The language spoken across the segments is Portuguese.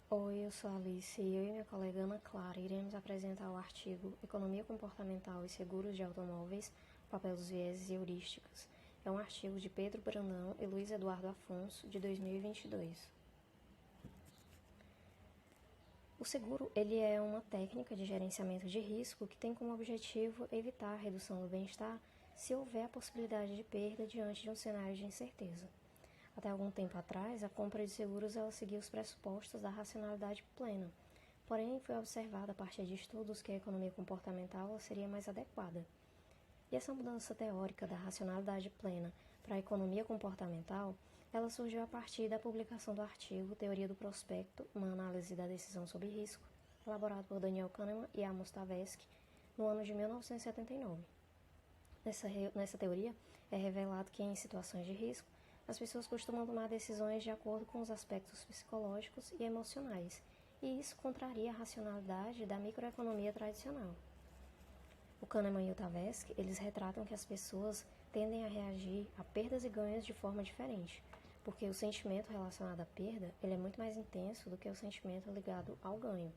Oi, eu sou a Alice e eu e minha colega Ana Clara iremos apresentar o artigo Economia Comportamental e Seguros de Automóveis, Papel dos Vieses e Heurísticas. É um artigo de Pedro Brandão e Luiz Eduardo Afonso, de 2022. O seguro ele é uma técnica de gerenciamento de risco que tem como objetivo evitar a redução do bem-estar se houver a possibilidade de perda diante de um cenário de incerteza. Até algum tempo atrás, a compra de seguros ela seguia os pressupostos da racionalidade plena. Porém, foi observado a partir de estudos que a economia comportamental seria mais adequada. E essa mudança teórica da racionalidade plena para a economia comportamental, ela surgiu a partir da publicação do artigo Teoria do Prospecto, uma análise da decisão sob risco, elaborado por Daniel Kahneman e Amos Tversky no ano de 1979. Nessa teoria, é revelado que em situações de risco, as pessoas costumam tomar decisões de acordo com os aspectos psicológicos e emocionais, e isso contraria a racionalidade da microeconomia tradicional. O Kahneman e o Tversky, eles retratam que as pessoas tendem a reagir a perdas e ganhos de forma diferente, porque o sentimento relacionado à perda ele é muito mais intenso do que o sentimento ligado ao ganho.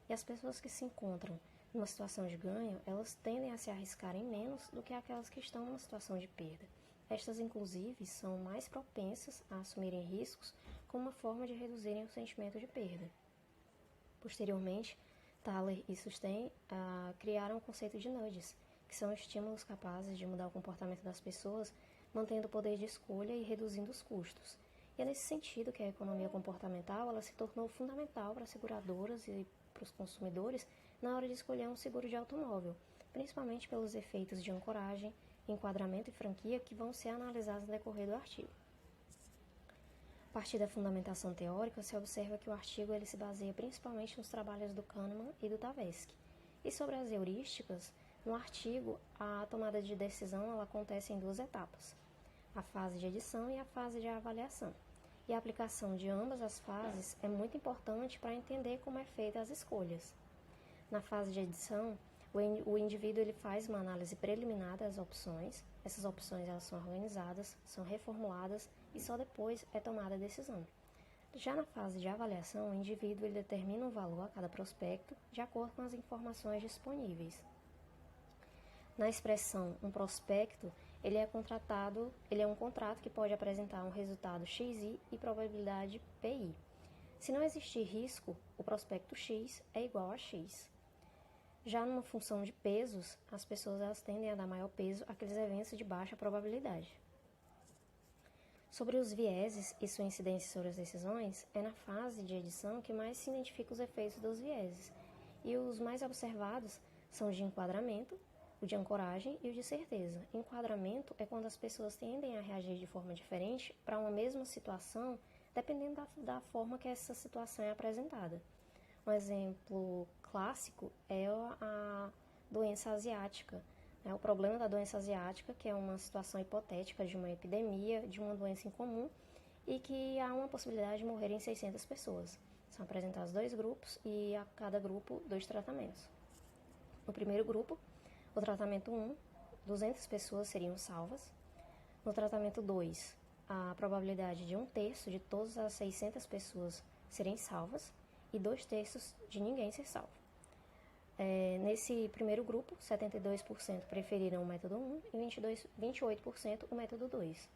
E as pessoas que se encontram numa situação de ganho, elas tendem a se arriscarem menos do que aquelas que estão numa situação de perda. Estas, inclusive, são mais propensas a assumirem riscos como uma forma de reduzirem o sentimento de perda. Posteriormente, Thaler e Susten criaram o conceito de nudges, que são estímulos capazes de mudar o comportamento das pessoas, mantendo o poder de escolha e reduzindo os custos. E é nesse sentido que a economia comportamental ela se tornou fundamental para as seguradoras e para os consumidores na hora de escolher um seguro de automóvel, principalmente pelos efeitos de ancoragem, enquadramento e franquia que vão ser analisados no decorrer do artigo. A partir da fundamentação teórica, se observa que o artigo ele se baseia principalmente nos trabalhos do Kahneman e do Tversky. E sobre as heurísticas, no artigo, a tomada de decisão ela acontece em duas etapas, a fase de edição e a fase de avaliação. E a aplicação de ambas as fases é muito importante para entender como é feita as escolhas. Na fase de edição, o indivíduo ele faz uma análise preliminar das opções. Essas opções elas são organizadas, são reformuladas e só depois é tomada a decisão. Já na fase de avaliação, o indivíduo ele determina um valor a cada prospecto de acordo com as informações disponíveis. Na expressão um prospecto, ele é um contrato que pode apresentar um resultado XI e probabilidade PI. Se não existir risco, o prospecto X é igual a X. Já numa função de pesos, as pessoas elas tendem a dar maior peso àqueles eventos de baixa probabilidade. Sobre os vieses e sua incidência sobre as decisões, é na fase de edição que mais se identifica os efeitos dos vieses, e os mais observados são o de enquadramento, o de ancoragem e o de certeza. Enquadramento é quando as pessoas tendem a reagir de forma diferente para uma mesma situação, dependendo da forma que essa situação é apresentada. Um exemplo clássico é a doença asiática. O problema da doença asiática, que é uma situação hipotética de uma epidemia, de uma doença incomum, e que há uma possibilidade de morrerem 600 pessoas. São apresentados dois grupos e a cada grupo 2 tratamentos. No primeiro grupo, o tratamento 1, 200 pessoas seriam salvas. No tratamento 2, a probabilidade de 1/3 de todas as 600 pessoas serem salvas e 2/3 de ninguém ser salvo. Nesse primeiro grupo, 72% preferiram o método 1 e 28% o método 2.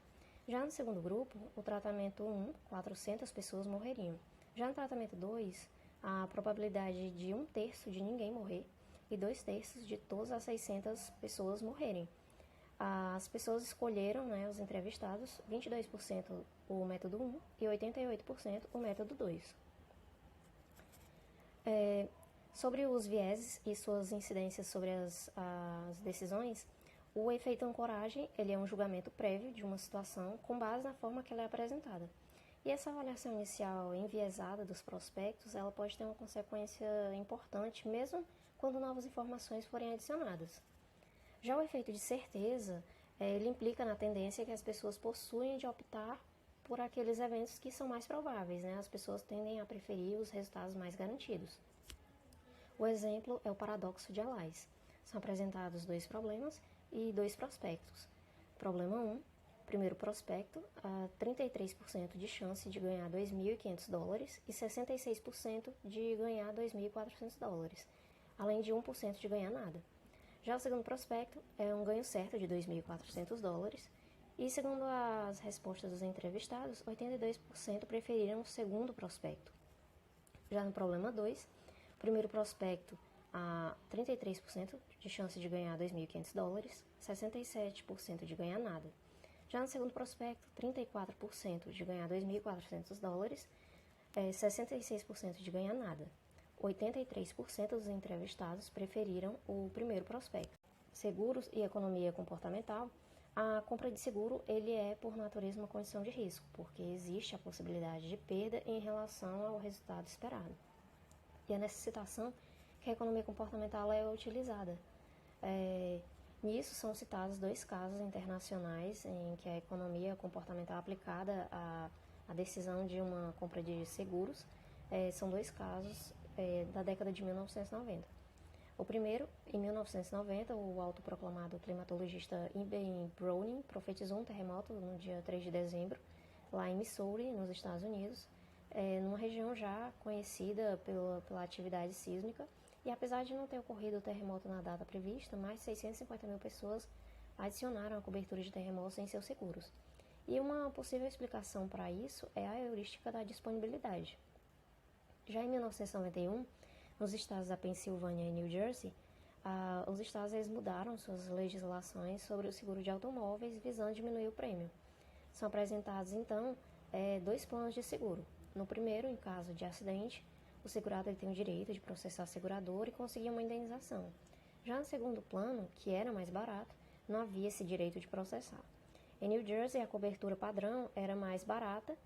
Já no segundo grupo, o tratamento 1, 400 pessoas morreriam. Já no tratamento 2, a probabilidade de 1/3 de ninguém morrer e 2/3 de todas as 600 pessoas morrerem. As pessoas escolheram, os entrevistados, 22% o método 1 e 88% o método 2. Sobre os vieses e suas incidências sobre as decisões, o efeito ancoragem ele é um julgamento prévio de uma situação com base na forma que ela é apresentada. E essa avaliação inicial enviesada dos prospectos ela pode ter uma consequência importante, mesmo quando novas informações forem adicionadas. Já o efeito de certeza, ele implica na tendência que as pessoas possuem de optar por aqueles eventos que são mais prováveis. As pessoas tendem a preferir os resultados mais garantidos. O exemplo é o paradoxo de Alais. São apresentados 2 problemas e 2 prospectos. Problema 1, Primeiro prospecto, 33% de chance de ganhar $2.500 e 66% de ganhar $2.400, além de 1% de ganhar nada. Já o segundo prospecto é um ganho certo de $2.400 e, segundo as respostas dos entrevistados, 82% preferiram o segundo prospecto. Já no problema 2, primeiro prospecto, 33% de chance de ganhar $2.500, 67% de ganhar nada. Já no segundo prospecto, 34% de ganhar $2.400, 66% de ganhar nada. 83% dos entrevistados preferiram o primeiro prospecto. Seguros e economia comportamental. A compra de seguro ele é, por natureza, uma condição de risco, porque existe a possibilidade de perda em relação ao resultado esperado. E é nessa citação que a economia comportamental é utilizada. Nisso são citados 2 casos internacionais em que a economia comportamental aplicada à decisão de uma compra de seguros são 2 casos da década de 1990. O primeiro, em 1990, o autoproclamado climatologista Ian Browning profetizou um terremoto no dia 3 de dezembro, lá em Missouri, nos Estados Unidos, numa região já conhecida pela atividade sísmica, e apesar de não ter ocorrido o terremoto na data prevista, mais de 650 mil pessoas adicionaram a cobertura de terremotos em seus seguros. E uma possível explicação para isso é a heurística da disponibilidade. Já em 1991, nos estados da Pensilvânia e New Jersey, os estados eles mudaram suas legislações sobre o seguro de automóveis visando diminuir o prêmio. São apresentados, então, 2 planos de seguro. No primeiro, em caso de acidente, o segurado ele tem o direito de processar a seguradora e conseguir uma indenização. Já no segundo plano, que era mais barato, não havia esse direito de processar. Em New Jersey, a cobertura padrão era mais barata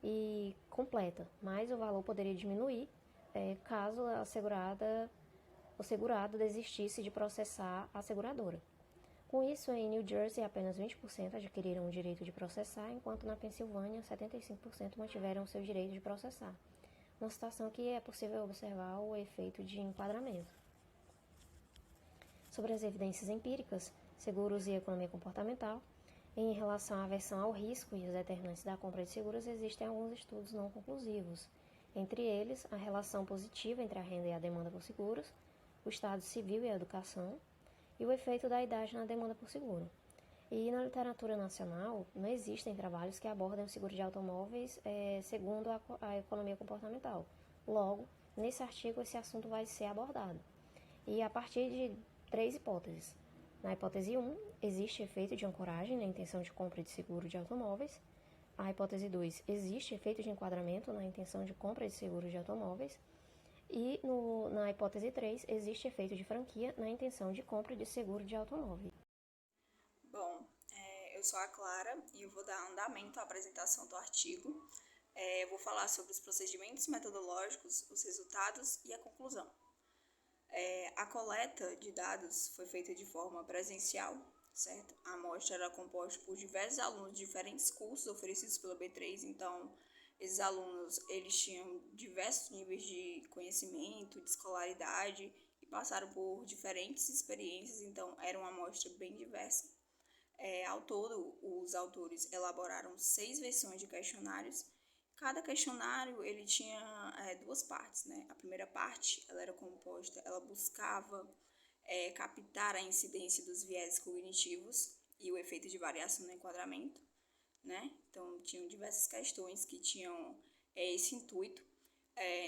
e completa, mas o valor poderia diminuir caso o segurado desistisse de processar a seguradora. Com isso, em New Jersey, apenas 20% adquiriram o direito de processar, enquanto na Pensilvânia, 75% mantiveram o seu direito de processar. Uma situação que é possível observar o efeito de enquadramento. Sobre as evidências empíricas, seguros e economia comportamental, em relação à aversão ao risco e os determinantes da compra de seguros, existem alguns estudos não conclusivos. Entre eles, a relação positiva entre a renda e a demanda por seguros, o estado civil e a educação, e o efeito da idade na demanda por seguro. E na literatura nacional, não existem trabalhos que abordem o seguro de automóveis segundo a economia comportamental. Logo, nesse artigo, esse assunto vai ser abordado. E a partir de 3 hipóteses. Na hipótese 1, existe efeito de ancoragem na intenção de compra de seguro de automóveis. A hipótese 2, existe efeito de enquadramento na intenção de compra de seguro de automóveis. E na hipótese 3, existe efeito de franquia na intenção de compra de seguro de automóvel. Bom, eu sou a Clara e eu vou dar andamento à apresentação do artigo. Eu vou falar sobre os procedimentos metodológicos, os resultados e a conclusão. A coleta de dados foi feita de forma presencial, certo? A amostra era composta por diversos alunos de diferentes cursos oferecidos pela B3, então esses alunos eles tinham diversos níveis de conhecimento, de escolaridade e passaram por diferentes experiências, então era uma amostra bem diversa. Ao todo, os autores elaboraram 6 versões de questionários. Cada questionário ele tinha 2 partes, né? A primeira parte ela buscava captar a incidência dos viéses cognitivos e o efeito de variação no enquadramento, né? Então, tinham diversas questões que tinham esse intuito.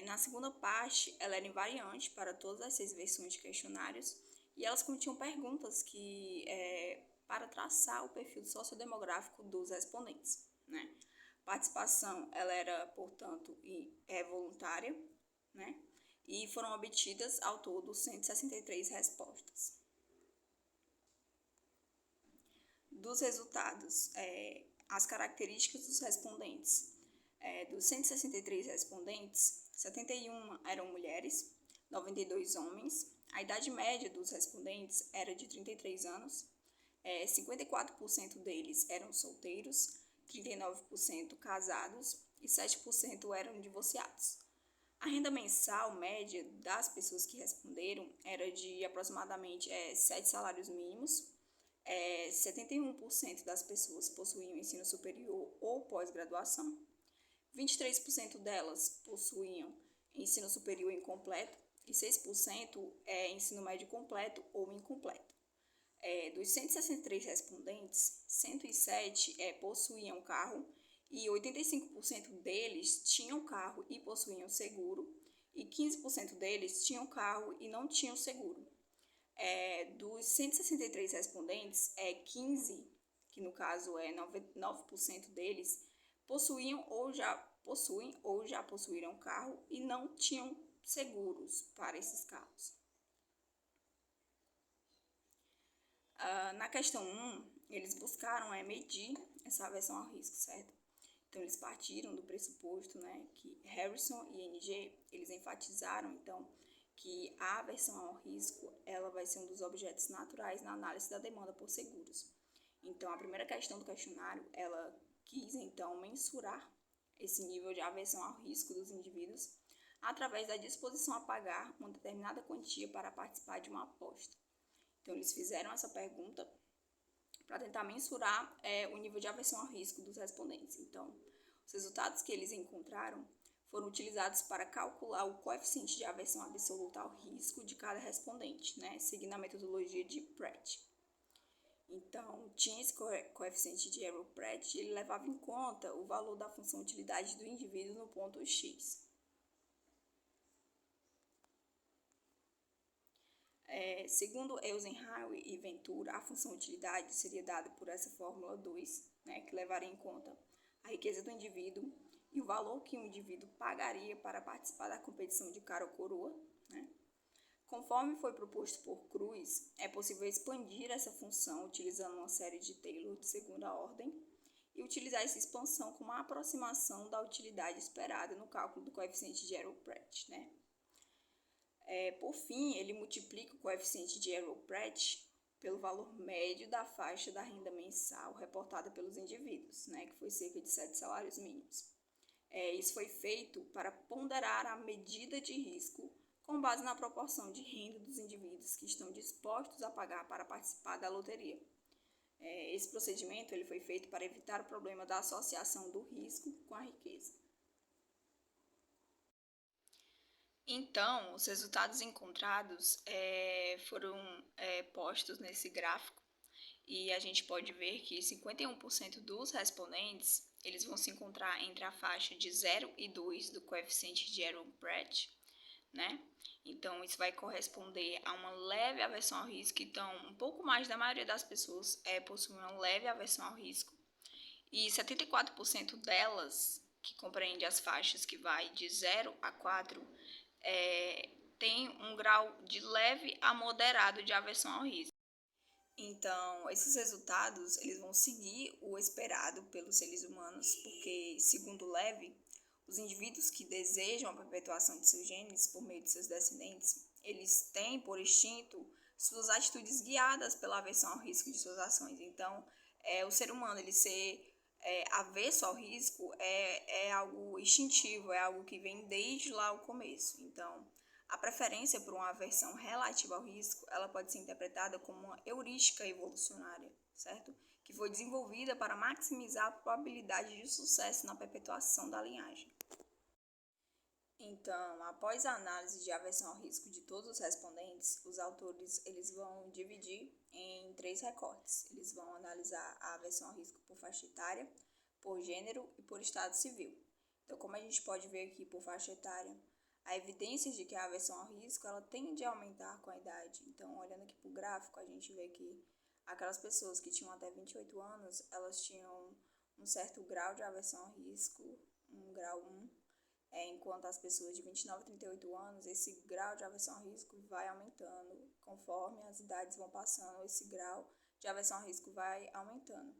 Na segunda parte, ela era invariante para todas as 6 versões de questionários e elas continham perguntas para traçar o perfil sociodemográfico dos respondentes, né? Participação, ela era, portanto, voluntária, né? E foram obtidas, ao todo, 163 respostas. Dos resultados, as características dos respondentes. Dos 163 respondentes, 71 eram mulheres, 92 homens. A idade média dos respondentes era de 33 anos. 54% deles eram solteiros, 39% casados e 7% eram divorciados. A renda mensal média das pessoas que responderam era de aproximadamente 7 salários mínimos, 71% das pessoas possuíam ensino superior ou pós-graduação, 23% delas possuíam ensino superior incompleto e 6% ensino médio completo ou incompleto. Dos 163 respondentes, 107 possuíam carro e 85% deles tinham carro e possuíam seguro e 15% deles tinham carro e não tinham seguro. Dos 163 respondentes, 15, que no caso é 9% deles, possuem ou já possuíram carro e não tinham seguros para esses carros. Na questão 1, eles buscaram medir essa aversão ao risco, certo? Então, eles partiram do pressuposto, né, que Harrison e NG, eles enfatizaram, então, que a aversão ao risco, ela vai ser um dos objetos naturais na análise da demanda por seguros. Então, a primeira questão do questionário, ela quis, então, mensurar esse nível de aversão ao risco dos indivíduos através da disposição a pagar uma determinada quantia para participar de uma aposta. Então, eles fizeram essa pergunta para tentar mensurar o nível de aversão ao risco dos respondentes. Então, os resultados que eles encontraram foram utilizados para calcular o coeficiente de aversão absoluta ao risco de cada respondente, né, seguindo a metodologia de Pratt. Então, tinha esse coeficiente de Arrow-Pratt, ele levava em conta o valor da função utilidade do indivíduo no ponto X. Segundo Eisenhower e Ventura, a função utilidade seria dada por essa fórmula 2, né, que levaria em conta a riqueza do indivíduo e o valor que o indivíduo pagaria para participar da competição de cara ou coroa, né? Conforme foi proposto por Cruz, é possível expandir essa função utilizando uma série de Taylor de segunda ordem e utilizar essa expansão como uma aproximação da utilidade esperada no cálculo do coeficiente de Arrow-Pratt, né? Por fim, ele multiplica o coeficiente de Arrow-Pratt pelo valor médio da faixa da renda mensal reportada pelos indivíduos, né, que foi cerca de 7 salários mínimos. Isso foi feito para ponderar a medida de risco com base na proporção de renda dos indivíduos que estão dispostos a pagar para participar da loteria. Esse procedimento ele foi feito para evitar o problema da associação do risco com a riqueza. Então, os resultados encontrados foram postos nesse gráfico e a gente pode ver que 51% dos respondentes eles vão se encontrar entre a faixa de 0 e 2 do coeficiente de Arrow-Pratt, né? Então, isso vai corresponder a uma leve aversão ao risco. Então, um pouco mais da maioria das pessoas possuem uma leve aversão ao risco. E 74% delas, que compreende as faixas que vai de 0 a 4, tem um grau de leve a moderado de aversão ao risco. Então, esses resultados eles vão seguir o esperado pelos seres humanos, porque, segundo Levy, os indivíduos que desejam a perpetuação de seus genes por meio de seus descendentes, eles têm, por instinto, suas atitudes guiadas pela aversão ao risco de suas ações. Então, o ser humano ele ser avesso ao risco é algo instintivo, é algo que vem desde lá o começo. Então, a preferência por uma aversão relativa ao risco, ela pode ser interpretada como uma heurística evolucionária, certo? Que foi desenvolvida para maximizar a probabilidade de sucesso na perpetuação da linhagem. Então, após a análise de aversão ao risco de todos os respondentes, os autores eles vão dividir em 3 recortes. Eles vão analisar a aversão ao risco por faixa etária, por gênero e por estado civil. Então, como a gente pode ver aqui por faixa etária, a evidência de que a aversão ao risco ela tende a aumentar com a idade. Então, olhando aqui para o gráfico, a gente vê que aquelas pessoas que tinham até 28 anos, elas tinham um certo grau de aversão ao risco, um grau 1, enquanto as pessoas de 29 a 38 anos, esse grau de aversão ao risco vai aumentando. Conforme as idades vão passando, esse grau de aversão ao risco vai aumentando.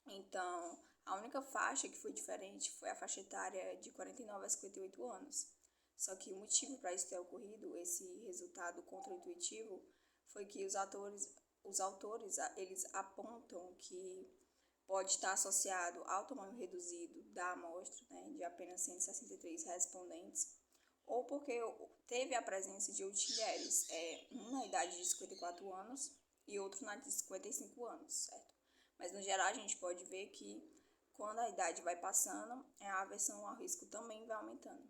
Então, a única faixa que foi diferente foi a faixa etária de 49 a 58 anos. Só que o motivo para isso ter ocorrido, esse resultado contraintuitivo, foi que os autores eles apontam que pode estar associado ao tamanho reduzido da amostra, né, de apenas 163 respondentes, ou porque teve a presença de outliers, um na idade de 54 anos e outro na de 55 anos, certo? Mas no geral a gente pode ver que quando a idade vai passando, a aversão ao risco também vai aumentando.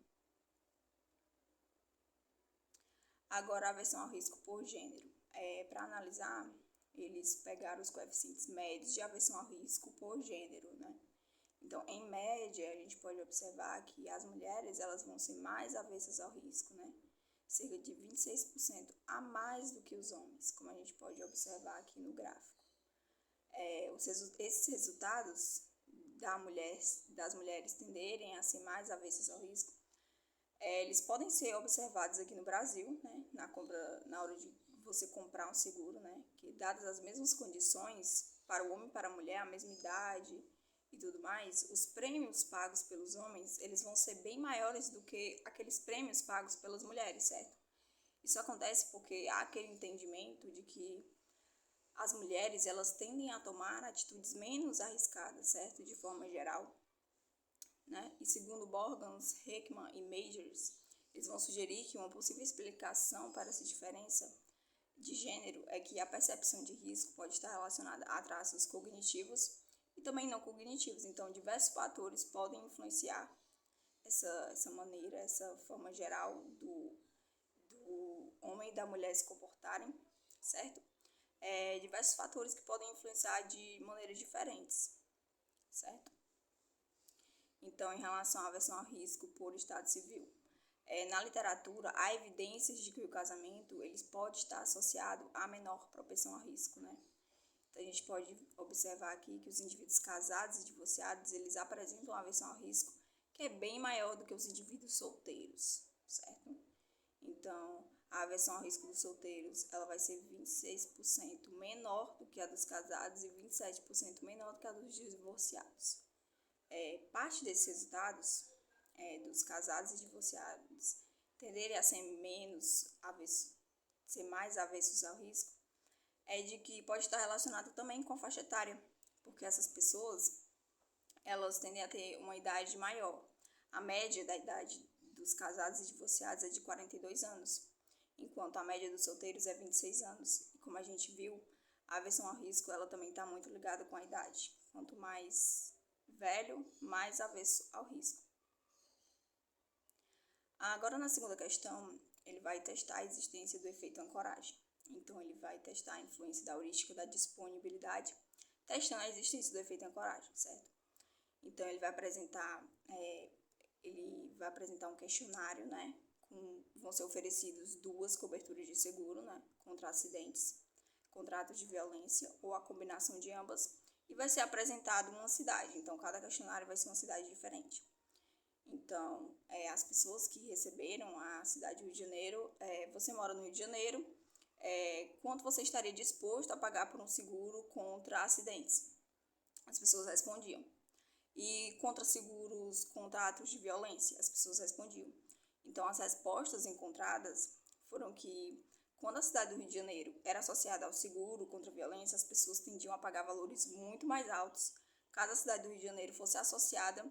Agora a aversão ao risco por gênero. Para analisar, eles pegaram os coeficientes médios de aversão ao risco por gênero, né? Então, em média, a gente pode observar que as mulheres elas vão ser mais avessas ao risco, né? Cerca de 26% a mais do que os homens, como a gente pode observar aqui no gráfico. Esses resultados das mulheres tenderem a ser mais avessas ao risco, eles podem ser observados aqui no Brasil, né? Na hora de você comprar um seguro, né? Que dadas as mesmas condições para o homem e para a mulher, a mesma idade e tudo mais, os prêmios pagos pelos homens, eles vão ser bem maiores do que aqueles prêmios pagos pelas mulheres, certo? Isso acontece porque há aquele entendimento de que as mulheres, elas tendem a tomar atitudes menos arriscadas, certo? De forma geral, né? E segundo Borgans, Heckman e Majors, eles vão sugerir que uma possível explicação para essa diferença de gênero é que a percepção de risco pode estar relacionada a traços cognitivos e também não cognitivos. Então, diversos fatores podem influenciar essa maneira, essa forma geral do homem e da mulher se comportarem, certo? Diversos fatores que podem influenciar de maneiras diferentes, certo? Então, em relação à aversão ao risco por estado civil, na literatura, há evidências de que o casamento ele pode estar associado a menor propensão a risco, né? Então, a gente pode observar aqui que os indivíduos casados e divorciados, eles apresentam uma aversão ao risco que é bem maior do que os indivíduos solteiros, certo? Então, a aversão ao risco dos solteiros, ela vai ser 26% menor do que a dos casados e 27% menor do que a dos divorciados. Parte desses resultados dos casados e divorciados tenderem a ser mais avessos ao risco, de que pode estar relacionado também com a faixa etária, porque essas pessoas, elas tendem a ter uma idade maior. A média da idade dos casados e divorciados é de 42 anos, enquanto a média dos solteiros é 26 anos. E como a gente viu, a aversão ao risco, ela também está muito ligada com a idade. Quanto mais velho, mais avesso ao risco. Agora, na segunda questão, ele vai testar a existência do efeito ancoragem. Então, ele vai testar a influência da heurística da disponibilidade, testando a existência do efeito ancoragem, certo? Então, ele vai apresentar um questionário, né? Vão ser oferecidos 2 coberturas de seguro, né? Contra acidentes, contratos de violência ou a combinação de ambas, e vai ser apresentado uma cidade. Então, cada questionário vai ser uma cidade diferente. Então, as pessoas que receberam a cidade do Rio de Janeiro, você mora no Rio de Janeiro, quanto você estaria disposto a pagar por um seguro contra acidentes? As pessoas respondiam. E contra seguros, contratos de violência, as pessoas respondiam. Então, as respostas encontradas foram que, quando a cidade do Rio de Janeiro era associada ao seguro contra a violência, as pessoas tendiam a pagar valores muito mais altos caso a cidade do Rio de Janeiro fosse associada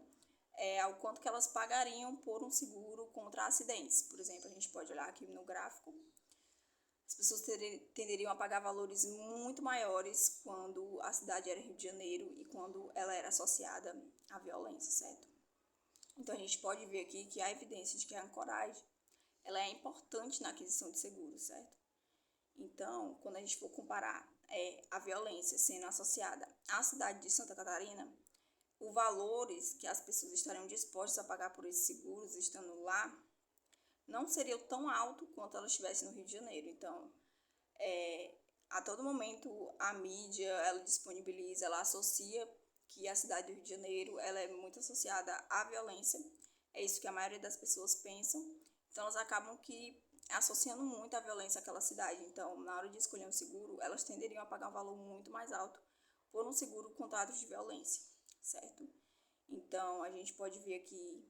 ao quanto que elas pagariam por um seguro contra acidentes. Por exemplo, a gente pode olhar aqui no gráfico. As pessoas tenderiam a pagar valores muito maiores quando a cidade era Rio de Janeiro e quando ela era associada à violência, certo? Então, a gente pode ver aqui que há evidência de que a ancoragem ela é importante na aquisição de seguros, certo? Então, quando a gente for comparar a violência sendo associada à cidade de Santa Catarina, os valores que as pessoas estariam dispostas a pagar por esses seguros estando lá não seriam tão alto quanto elas estivessem no Rio de Janeiro. Então, a todo momento, a mídia, ela disponibiliza, ela associa que a cidade do Rio de Janeiro, ela é muito associada à violência. É isso que a maioria das pessoas pensam. Então, elas acabam que associando muito a violência àquela cidade. Então, na hora de escolher um seguro, elas tenderiam a pagar um valor muito mais alto por um seguro contra atos de violência, certo? Então, a gente pode ver aqui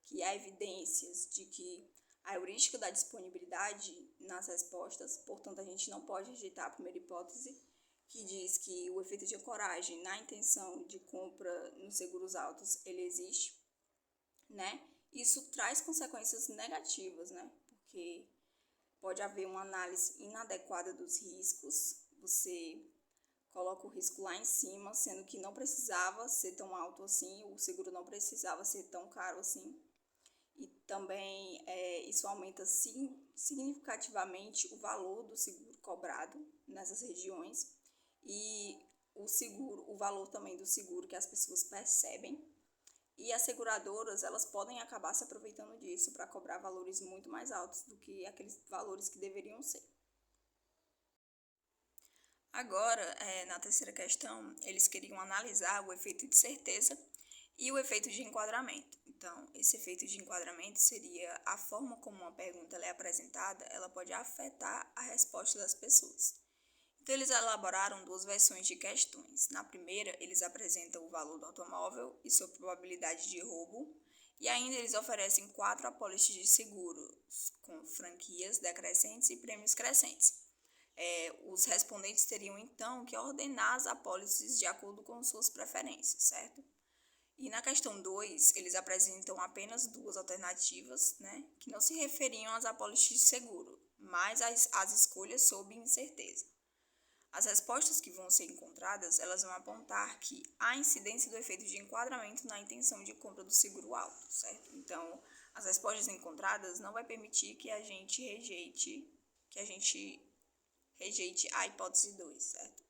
que há evidências de que a heurística da disponibilidade nas respostas, portanto, a gente não pode rejeitar a primeira hipótese, que diz que o efeito de ancoragem na intenção de compra nos seguros altos, ele existe, né? Isso traz consequências negativas, né? Porque pode haver uma análise inadequada dos riscos, você coloca o risco lá em cima, sendo que não precisava ser tão alto assim, o seguro não precisava ser tão caro assim. E também isso aumenta significativamente o valor do seguro cobrado nessas regiões e o valor também do seguro que as pessoas percebem. E as seguradoras, elas podem acabar se aproveitando disso para cobrar valores muito mais altos do que aqueles valores que deveriam ser. Agora, na terceira questão, eles queriam analisar o efeito de certeza e o efeito de enquadramento. Então, esse efeito de enquadramento seria a forma como uma pergunta é apresentada, ela pode afetar a resposta das pessoas. Então, eles elaboraram duas versões de questões. Na primeira, eles apresentam o valor do automóvel e sua probabilidade de roubo, e ainda eles oferecem 4 apólices de seguros, com franquias decrescentes e prêmios crescentes. Os respondentes teriam, então, que ordenar as apólices de acordo com suas preferências, certo? E na questão 2, eles apresentam apenas duas alternativas, né, que não se referiam às apólices de seguro, mas às escolhas sob incerteza. As respostas que vão ser encontradas, elas vão apontar que há incidência do efeito de enquadramento na intenção de compra do seguro alto, certo? Então, as respostas encontradas não vai permitir que a gente rejeite a hipótese 2, certo?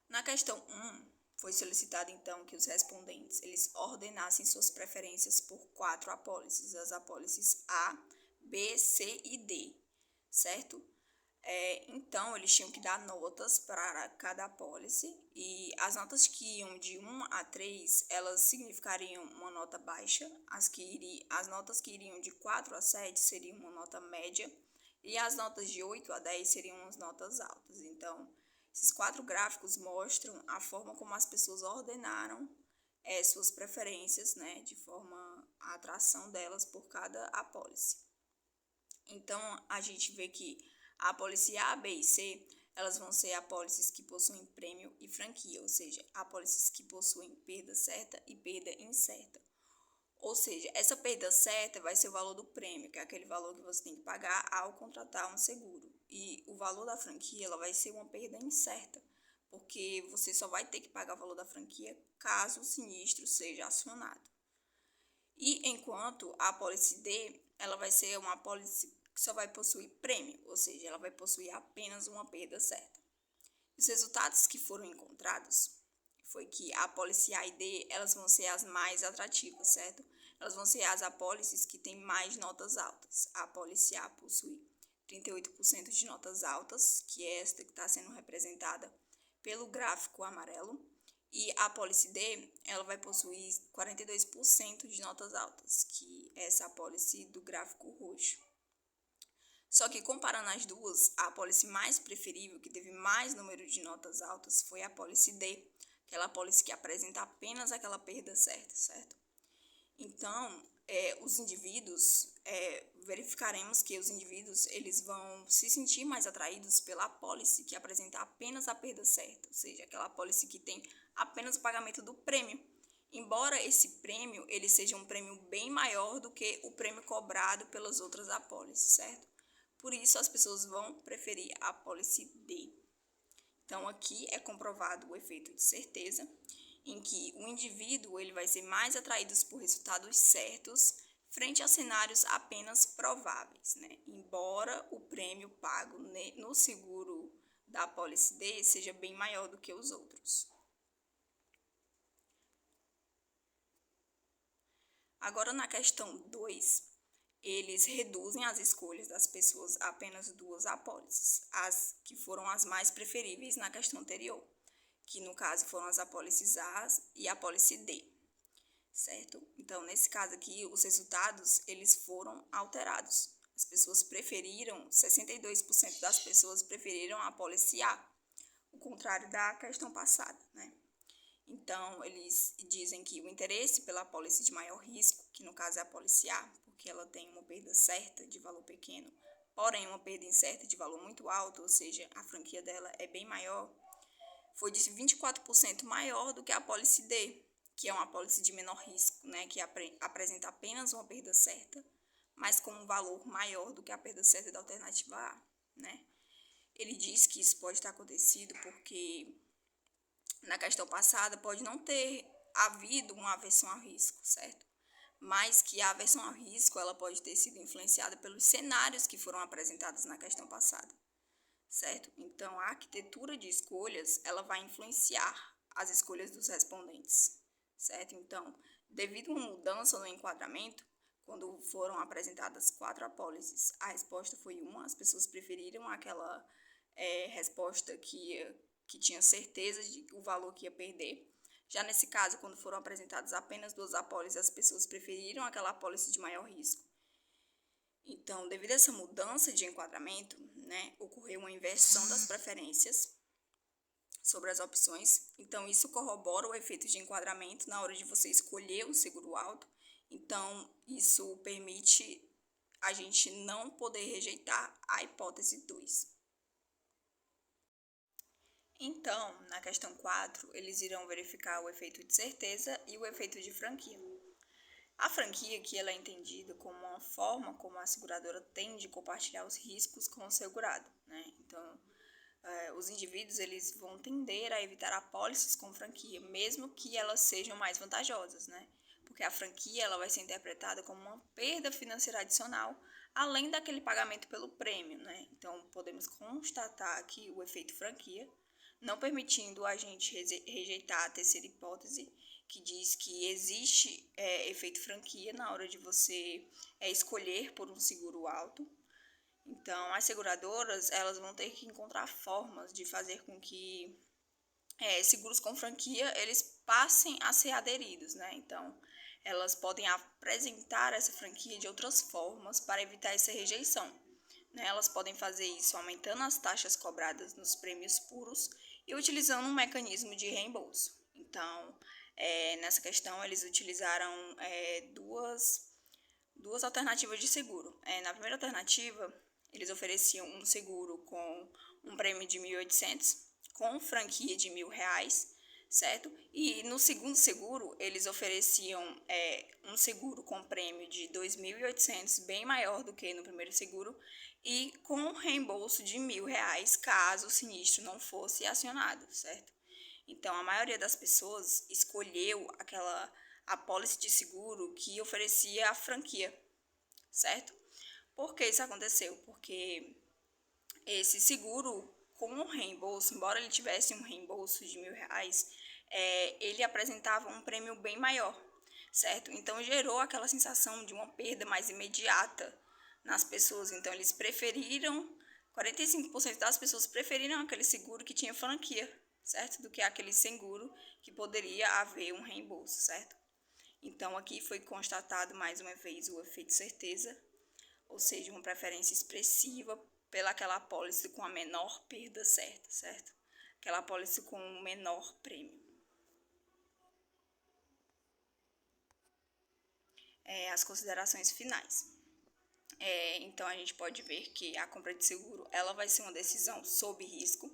Na questão 1, foi solicitado então que os respondentes eles ordenassem suas preferências por 4 apólices, as apólices A, B, C e D, certo? Então, eles tinham que dar notas para cada apólice e as notas que iam de 1 a 3, elas significariam uma nota baixa, as notas que iriam de 4 a 7 seriam uma nota média e as notas de 8 a 10 seriam as notas altas. Então, esses 4 gráficos mostram a forma como as pessoas ordenaram suas preferências, né, de forma a atração delas por cada apólice. Então, a gente vê que a apólice A, B e C, elas vão ser apólices que possuem prêmio e franquia, ou seja, apólices que possuem perda certa e perda incerta. Ou seja, essa perda certa vai ser o valor do prêmio, que é aquele valor que você tem que pagar ao contratar um seguro. E o valor da franquia, ela vai ser uma perda incerta, porque você só vai ter que pagar o valor da franquia caso o sinistro seja acionado. E enquanto a apólice D, ela vai ser uma apólice que só vai possuir prêmio, ou seja, ela vai possuir apenas uma perda certa. Os resultados que foram encontrados foi que a apólice A e D, elas vão ser as mais atrativas, certo? Elas vão ser as apólices que têm mais notas altas. A apólice A possui 38% de notas altas, que é esta que está sendo representada pelo gráfico amarelo, e a apólice D, ela vai possuir 42% de notas altas, que é essa apólice do gráfico roxo. Só que comparando as duas, a apólice mais preferível, que teve mais número de notas altas, foi a apólice D, aquela apólice que apresenta apenas aquela perda certa, certo? Então, os indivíduos, verificaremos que os indivíduos eles vão se sentir mais atraídos pela apólice que apresenta apenas a perda certa, ou seja, aquela apólice que tem apenas o pagamento do prêmio, embora esse prêmio ele seja um prêmio bem maior do que o prêmio cobrado pelas outras apólices, certo? Por isso, as pessoas vão preferir a apólice D. Então, aqui é comprovado o efeito de certeza, em que o indivíduo ele vai ser mais atraído por resultados certos frente a cenários apenas prováveis, né? Embora o prêmio pago no seguro da apólice D seja bem maior do que os outros. Agora, na questão 2, eles reduzem as escolhas das pessoas a apenas 2 apólices, as que foram as mais preferíveis na questão anterior, que no caso foram as apólices A e a apólice D, certo? Então, nesse caso aqui, os resultados, eles foram alterados. As pessoas preferiram, 62% das pessoas preferiram a apólice A, o contrário da questão passada, né? Então, eles dizem que o interesse pela apólice de maior risco, que no caso é a apólice A, porque ela tem uma perda certa de valor pequeno, porém uma perda incerta de valor muito alto, ou seja, a franquia dela é bem maior, foi de 24% maior do que a apólice D, que é uma apólice de menor risco, né, que apresenta apenas uma perda certa, mas com um valor maior do que a perda certa da alternativa A, né? Ele diz que isso pode ter acontecido porque na questão passada pode não ter havido uma aversão ao risco, certo? Mas que a aversão ao risco ela pode ter sido influenciada pelos cenários que foram apresentados na questão passada, certo? Então, a arquitetura de escolhas ela vai influenciar as escolhas dos respondentes, certo? Então, devido a uma mudança no enquadramento, quando foram apresentadas 4 apólices, a resposta foi uma, as pessoas preferiram aquela resposta que tinha certeza de o valor que ia perder. Já nesse caso, quando foram apresentadas apenas 2 apólices, as pessoas preferiram aquela apólice de maior risco. Então, devido a essa mudança de enquadramento, né, ocorreu uma inversão das preferências sobre as opções. Então, isso corrobora o efeito de enquadramento na hora de você escolher um seguro alto. Então, isso permite a gente não poder rejeitar a hipótese 2. Então, na questão 4, eles irão verificar o efeito de certeza e o efeito de franquia. A franquia que ela é entendida como uma forma como a seguradora tem de compartilhar os riscos com o segurado, né? Então, os indivíduos eles vão tender a evitar apólices com franquia, mesmo que elas sejam mais vantajosas, né? Porque a franquia ela vai ser interpretada como uma perda financeira adicional, além daquele pagamento pelo prêmio, né? Então, podemos constatar aqui o efeito franquia, não permitindo a gente rejeitar a terceira hipótese, que diz que existe efeito franquia na hora de você escolher por um seguro alto. Então, as seguradoras elas vão ter que encontrar formas de fazer com que seguros com franquia eles passem a ser aderidos, né? Então, elas podem apresentar essa franquia de outras formas para evitar essa rejeição. Né? Elas podem fazer isso aumentando as taxas cobradas nos prêmios puros e utilizando um mecanismo de reembolso. Então, nessa questão, eles utilizaram duas alternativas de seguro. Na primeira alternativa, eles ofereciam um seguro com um prêmio de 1.800, com franquia de R$ 1.000, certo? E no segundo seguro, eles ofereciam um seguro com prêmio de 2.800, bem maior do que no primeiro seguro, e com reembolso de R$ 1.000 caso o sinistro não fosse acionado, certo? Então, a maioria das pessoas escolheu aquela apólice de seguro que oferecia a franquia, certo? Por que isso aconteceu? Porque esse seguro com reembolso, embora ele tivesse um reembolso de R$ 1.000, ele apresentava um prêmio bem maior, certo? Então, gerou aquela sensação de uma perda mais imediata nas pessoas. Então, 45% das pessoas preferiram aquele seguro que tinha franquia, certo? Do que aquele seguro que poderia haver um reembolso, certo? Então, aqui foi constatado mais uma vez o efeito certeza, ou seja, uma preferência expressiva pelaquela apólice com a menor perda certa, certo? Aquela apólice com o menor prêmio. As considerações finais. Então, a gente pode ver que a compra de seguro ela vai ser uma decisão sob risco.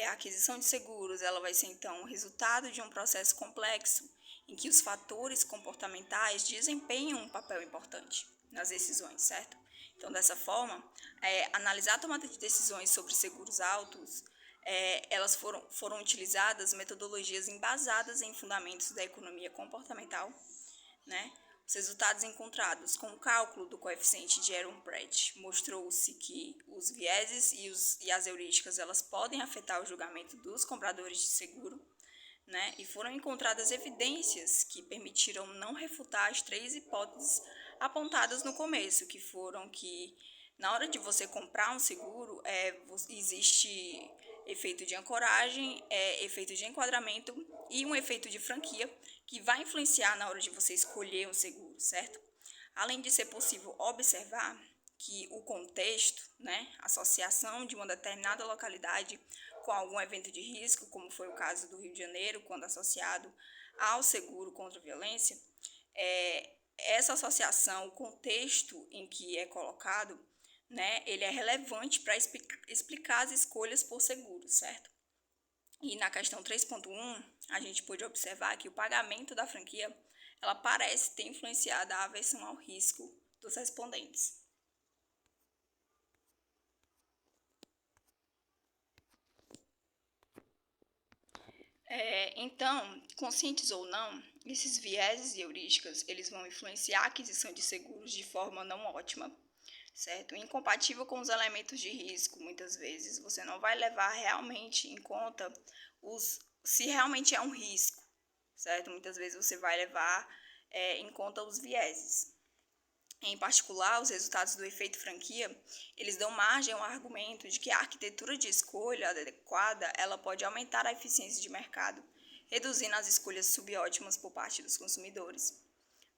A aquisição de seguros ela vai ser, então, o resultado de um processo complexo em que os fatores comportamentais desempenham um papel importante nas decisões, certo? Então, dessa forma, analisar a tomada de decisões sobre seguros altos, elas foram utilizadas metodologias embasadas em fundamentos da economia comportamental, né? Os resultados encontrados com o cálculo do coeficiente de Aaron-Pratt mostrou-se que os vieses e as heurísticas elas podem afetar o julgamento dos compradores de seguro, né? E foram encontradas evidências que permitiram não refutar as 3 hipóteses apontadas no começo, que foram que na hora de você comprar um seguro, existe efeito de ancoragem, efeito de enquadramento e um efeito de franquia que vai influenciar na hora de você escolher um seguro, certo? Além de ser possível observar que o contexto, né, associação de uma determinada localidade com algum evento de risco, como foi o caso do Rio de Janeiro, quando associado ao seguro contra a violência, essa associação, o contexto em que é colocado, né, ele é relevante para explicar as escolhas por seguro, certo? E na questão 3.1, a gente pôde observar que o pagamento da franquia, ela parece ter influenciado a aversão ao risco dos respondentes. Então, conscientes ou não, esses vieses e heurísticas, eles vão influenciar a aquisição de seguros de forma não ótima, certo? Incompatível com os elementos de risco, muitas vezes. Você não vai levar realmente em conta se realmente é um risco, certo? Muitas vezes você vai levar em conta os vieses. Em particular, os resultados do efeito franquia, eles dão margem ao argumento de que a arquitetura de escolha adequada, ela pode aumentar a eficiência de mercado, reduzindo as escolhas subótimas por parte dos consumidores,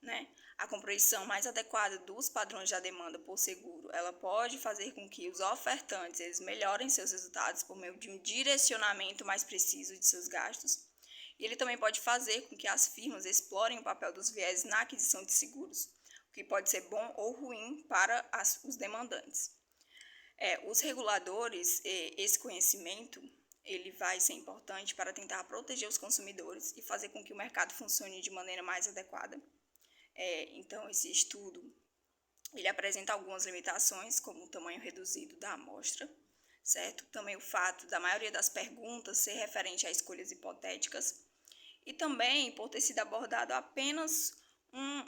né? A compreensão mais adequada dos padrões da demanda por seguro, ela pode fazer com que os ofertantes eles melhorem seus resultados por meio de um direcionamento mais preciso de seus gastos. E ele também pode fazer com que as firmas explorem o papel dos viés na aquisição de seguros, o que pode ser bom ou ruim para os demandantes. Os reguladores, esse conhecimento, ele vai ser importante para tentar proteger os consumidores e fazer com que o mercado funcione de maneira mais adequada. Então, esse estudo, ele apresenta algumas limitações, como o tamanho reduzido da amostra, certo? Também o fato da maioria das perguntas ser referente a escolhas hipotéticas e também por ter sido abordado apenas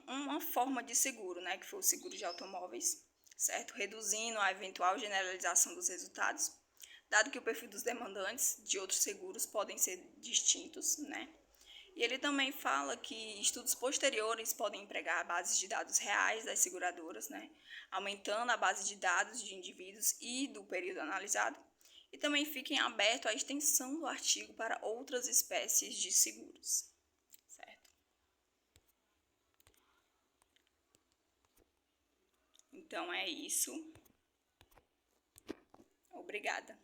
uma forma de seguro, né, que foi o seguro de automóveis, certo? Reduzindo a eventual generalização dos resultados, dado que o perfil dos demandantes de outros seguros podem ser distintos, né? E ele também fala que estudos posteriores podem empregar bases de dados reais das seguradoras, né, aumentando a base de dados de indivíduos e do período analisado, e também fiquem abertos à extensão do artigo para outras espécies de seguros. Certo? Então é isso. Obrigada.